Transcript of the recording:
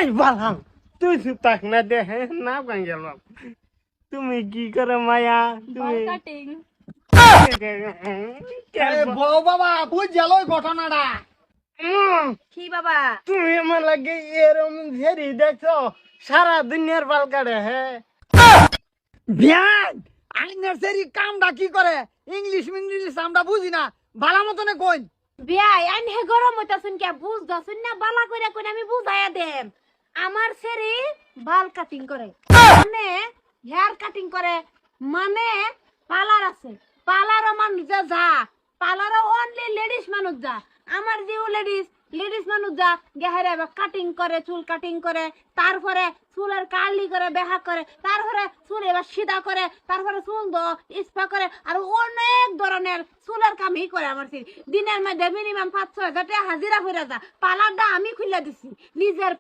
এই বালাম তুই চুপ থাক না দেখে না ভাঙ্গে বাপ তুমি কি করে মায়া তুমি কাটিং বউ বাবা বুঝ গেল ঘটনাটা। কি বাবা তুমি আমার লাগে এরম ঝেরি দেখছো সারা দুনিয়ার বাল কাটে হ্যাঁ বিয়ান আইনের সেরি কামটা কি করে ইংলিশ ইংলিশ আমরা বুঝি না ভালো মতনে কই। বিয়াই আইন হে গরম হইতাছুন কে বুঝ দছুন না বালা কইরা কইরা আমি বুঝাইয়া দেম আমার সেরি বাল কাটিং করে মানে হেয়ার কাটিং করে মানে পার্লার আছে পার্লারও মানুষ যা পার্লারও অনলি লেডিস মানুষ যা আমার যেও লেডিস মানুষ যা গেহারে কাটিং করে চুল কাটিং করে তারপরে চুলের কার্লি করে বেহা করে তারপরে চুল এবার সিধা করে তারপরে চুল স্পা করে আর অনেক ধরনের চুলের কামই করে আমার দিনের মধ্যে মিনিমাম 5-6 হাজার টাকা হাজিরা করে যা পার্লারটা আমি খুলে দিছি নিজের